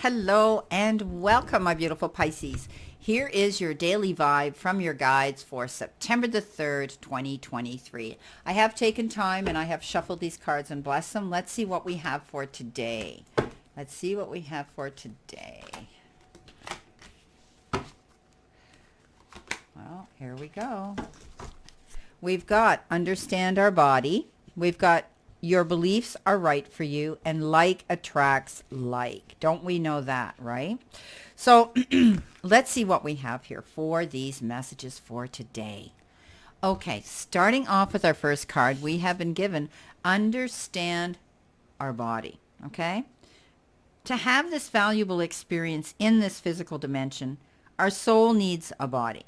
Hello and welcome, my beautiful Pisces. Here is your daily vibe from your guides for September the 3rd, 2023. I have taken time and I have shuffled these cards and blessed them. Let's see what we have for today. Let's see what we have for today. Well, here we go. We've got understand our body. We've got your beliefs are right for you, and like attracts like. Don't we know that, right? So let's see what we have here for these messages for today. Okay, starting off with our first card, we have been given understand our body, okay? To have this valuable experience in this physical dimension, our soul needs a body.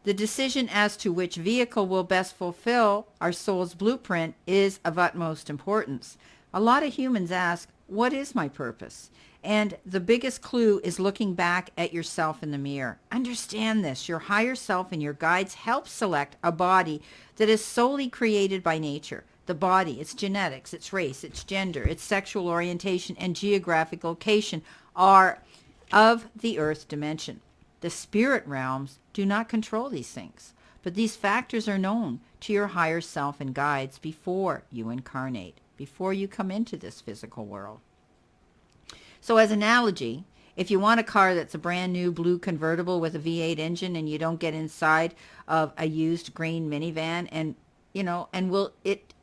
The decision as to which vehicle will best fulfill our soul's blueprint is of utmost importance. A lot of humans ask, what is my purpose? And the biggest clue is looking back at yourself in the mirror. Understand this. Your higher self and your guides help select a body that is solely created by nature. The body, its genetics, its race, its gender, its sexual orientation, and geographic location are of the earth dimension. The spirit realms do not control these things, but these factors are known to your higher self and guides before you incarnate, before you come into this physical world. So as analogy, if you want a car that's a brand new blue convertible with a V8 engine and you don't get inside of a used green minivan and will it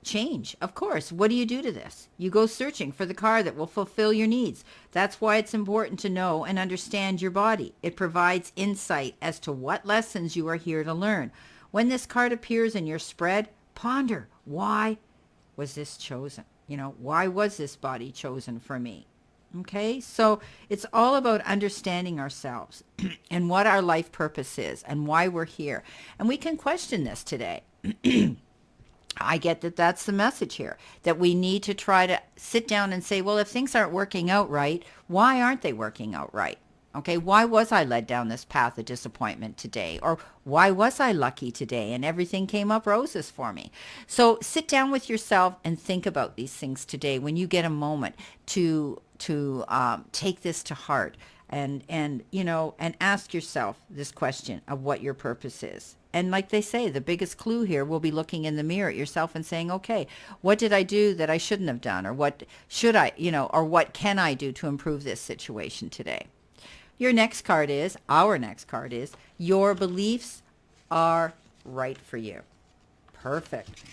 change? Of course. What do you do to this? You go searching for the car that will fulfill your needs. That's why it's important to know and understand your body. It provides insight as to what lessons you are here to learn. When this card appears in your spread, ponder, why was this chosen? Why was this body chosen for me? Okay, so it's all about understanding ourselves and what our life purpose is and why we're here. And we can question this today. I get that that's the message here, that we need to try to sit down and say, well, if things aren't working out right, why aren't they working out right? Okay, why was I led down this path of disappointment today? Or why was I lucky today and everything came up roses for me? So sit down with yourself and think about these things today when you get a moment to take this to heart and ask yourself this question of what your purpose is. And like they say, the biggest clue here will be looking in the mirror at yourself and saying, okay, what did I do that I shouldn't have done? Or what should I, or what can I do to improve this situation today? Our next card is, your beliefs are right for you. Perfect.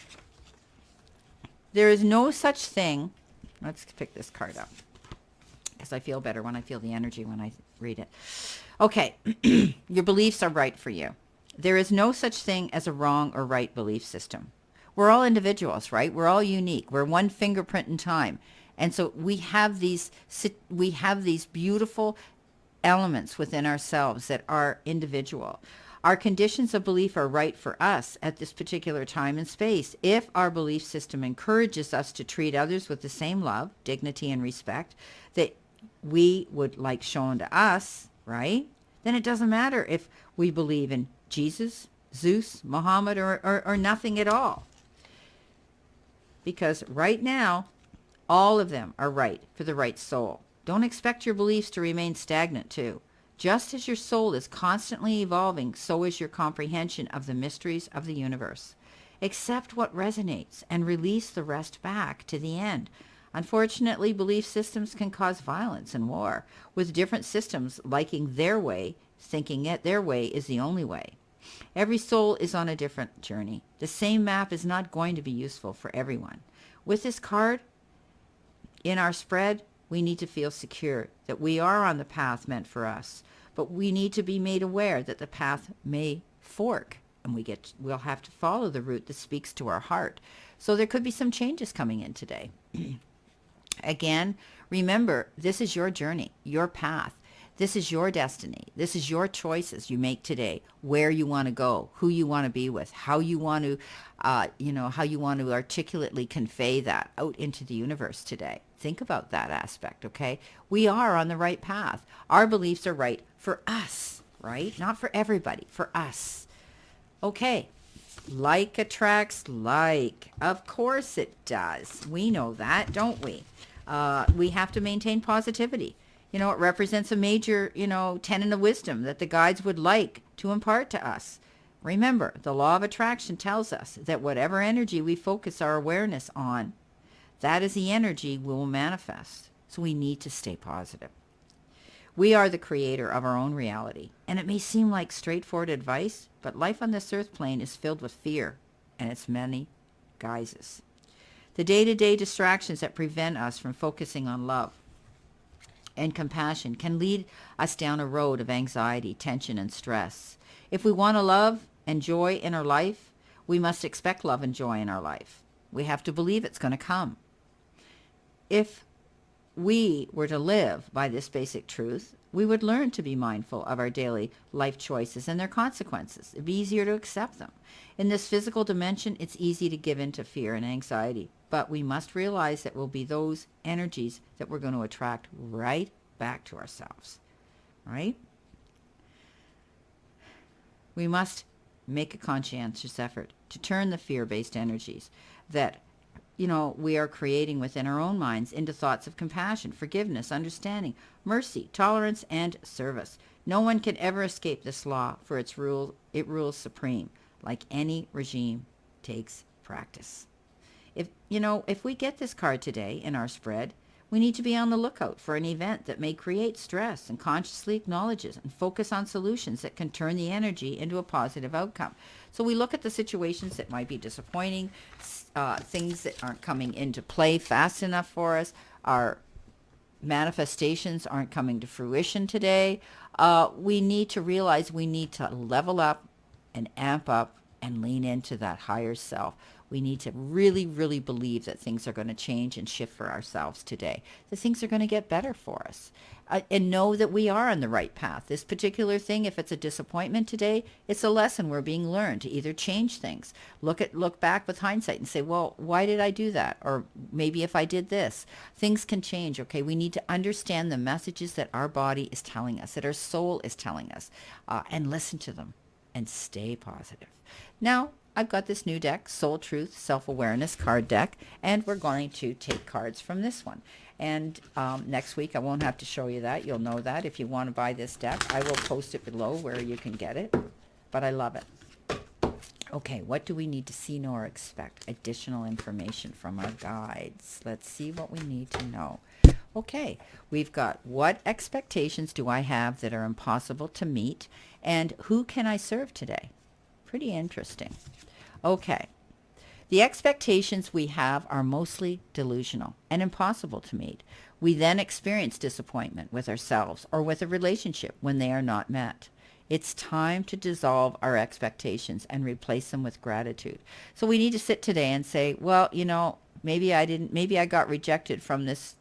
There is no such thing. Let's pick this card up because I feel better when I feel the energy when I read it. Okay. Your beliefs are right for you. There is no such thing as a wrong or right belief system. We're all individuals, right? We're all unique. We're one fingerprint in time. And so we have these beautiful elements within ourselves that are individual. Our conditions of belief are right for us at this particular time and space. If our belief system encourages us to treat others with the same love, dignity, and respect that we would like shown to us, right? Then it doesn't matter if we believe in Jesus, Zeus, Muhammad, or nothing at all. Because right now, all of them are right for the right soul. Don't expect your beliefs to remain stagnant too. Just as your soul is constantly evolving, so is your comprehension of the mysteries of the universe. Accept what resonates and release the rest back to the end. Unfortunately, belief systems can cause violence and war, with different systems liking their way, thinking it their way is the only way. Every soul is on a different journey. The same map is not going to be useful for everyone. With this card in our spread, we need to feel secure that we are on the path meant for us, but we need to be made aware that the path may fork, and we'll have to follow the route that speaks to our heart. So there could be some changes coming in today. Again, remember, this is your journey, your path. This is your destiny. This is your choices you make today, where you want to go, who you want to be with, how you want to, articulately convey that out into the universe today. Think about that aspect, okay? We are on the right path. Our beliefs are right for us, right? Not for everybody, for us. Okay. Like attracts like. Of course it does. We know that, don't we? We have to maintain positivity. It represents a major, tenet of wisdom that the guides would like to impart to us. Remember, the law of attraction tells us that whatever energy we focus our awareness on, that is the energy we will manifest. So we need to stay positive. We are the creator of our own reality. And it may seem like straightforward advice, but life on this earth plane is filled with fear and its many guises. The day-to-day distractions that prevent us from focusing on love and compassion can lead us down a road of anxiety, tension, and stress. If we want to love and joy in our life, we must expect love and joy in our life. We have to believe it's going to come. If we were to live by this basic truth, we would learn to be mindful of our daily life choices and their consequences. It'd be easier to accept them. In this physical dimension, it's easy to give in to fear and anxiety, but we must realize that will be those energies that we're going to attract right back to ourselves, right? We must make a conscientious effort to turn the fear-based energies that we are creating within our own minds into thoughts of compassion, forgiveness, understanding, mercy, tolerance, and service. No one can ever escape this law, for it rules supreme. Like any regime, takes practice. If we get this card today in our spread, we need to be on the lookout for an event that may create stress and consciously acknowledge it and focus on solutions that can turn the energy into a positive outcome. So we look at the situations that might be disappointing, things that aren't coming into play fast enough for us. Our manifestations aren't coming to fruition today. We need to realize we need to level up and amp up and lean into that higher self. We need to really, really believe that things are going to change and shift for ourselves today, that things are going to get better for us, and know that we are on the right path. This particular thing, if it's a disappointment today, it's a lesson we're being learned to either change things, look back with hindsight and say, well, why did I do that? Or maybe if I did this, things can change. Okay, we need to understand the messages that our body is telling us, that our soul is telling us, and listen to them and stay positive. Now, I've got this new deck, Soul Truth Self-Awareness card deck, and we're going to take cards from this one. And next week, I won't have to show you that. You'll know that. If you want to buy this deck, I will post it below where you can get it. But I love it. Okay, what do we need to see, know, or expect? Additional information from our guides. Let's see what we need to know. Okay, we've got what expectations do I have that are impossible to meet, and who can I serve today? Pretty interesting. Okay. The expectations we have are mostly delusional and impossible to meet. We then experience disappointment with ourselves or with a relationship when they are not met. It's time to dissolve our expectations and replace them with gratitude. So we need to sit today and say, well, maybe I got rejected from this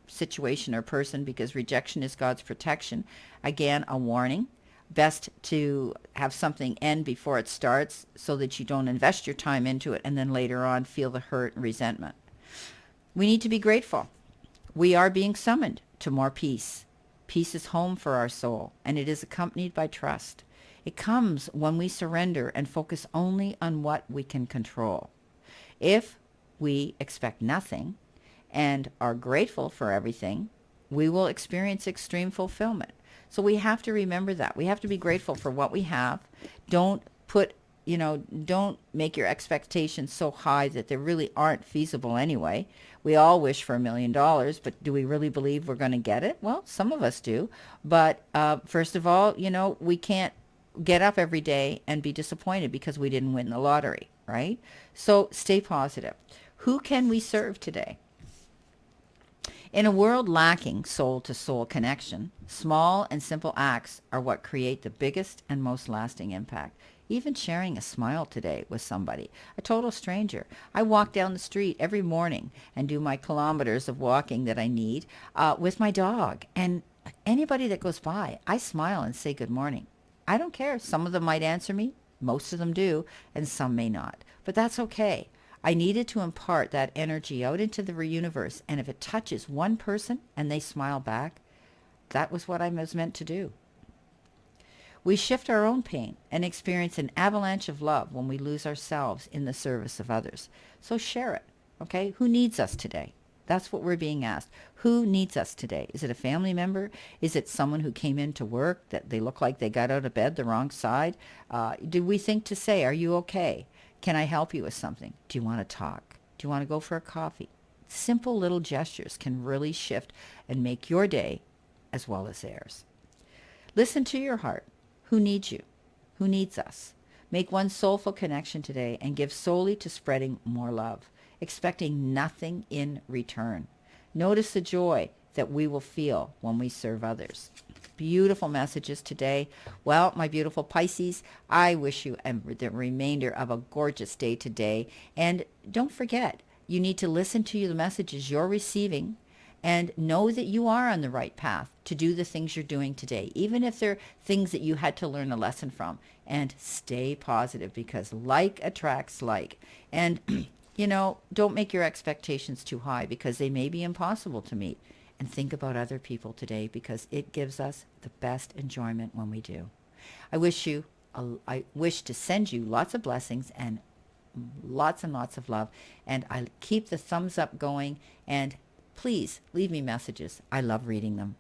situation or person, because rejection is God's protection. Again, a warning. Best to have something end before it starts so that you don't invest your time into it and then later on feel the hurt and resentment. We need to be grateful. We are being summoned to more peace. Peace is home for our soul, and it is accompanied by trust. It comes when we surrender and focus only on what we can control. If we expect nothing and are grateful for everything, we will experience extreme fulfillment. So we have to remember that. We have to be grateful for what we have. Don't make your expectations so high that they really aren't feasible anyway. We all wish for $1 million, but do we really believe we're going to get it? Well, some of us do. But first of all, we can't get up every day and be disappointed because we didn't win the lottery, right? So stay positive. Who can we serve today? In a world lacking soul-to-soul connection, small and simple acts are what create the biggest and most lasting impact. Even sharing a smile today with somebody, a total stranger. I walk down the street every morning and do my kilometers of walking that I need with my dog. And anybody that goes by, I smile and say good morning. I don't care. Some of them might answer me. Most of them do, and some may not. But that's okay. I needed to impart that energy out into the universe, and if it touches one person and they smile back, that was what I was meant to do. We shift our own pain and experience an avalanche of love when we lose ourselves in the service of others. So share it, okay? Who needs us today? That's what we're being asked. Who needs us today? Is it a family member? Is it someone who came into work that they look like they got out of bed the wrong side? Do we think to say, are you okay? Can I help you with something? Do you want to talk? Do you want to go for a coffee? Simple little gestures can really shift and make your day as well as theirs. Listen to your heart. Who needs you? Who needs us? Make one soulful connection today and give solely to spreading more love, expecting nothing in return. Notice the joy that we will feel when we serve others. Beautiful messages today. Well, my beautiful Pisces, I wish you the remainder of a gorgeous day today. And don't forget, you need to listen to the messages you're receiving and know that you are on the right path to do the things you're doing today, even if they're things that you had to learn a lesson from. And stay positive, because like attracts like. And, don't make your expectations too high, because they may be impossible to meet. And think about other people today, because it gives us the best enjoyment when we do. I wish to send you lots of blessings and lots of love. And I keep the thumbs up going. And please leave me messages. I love reading them.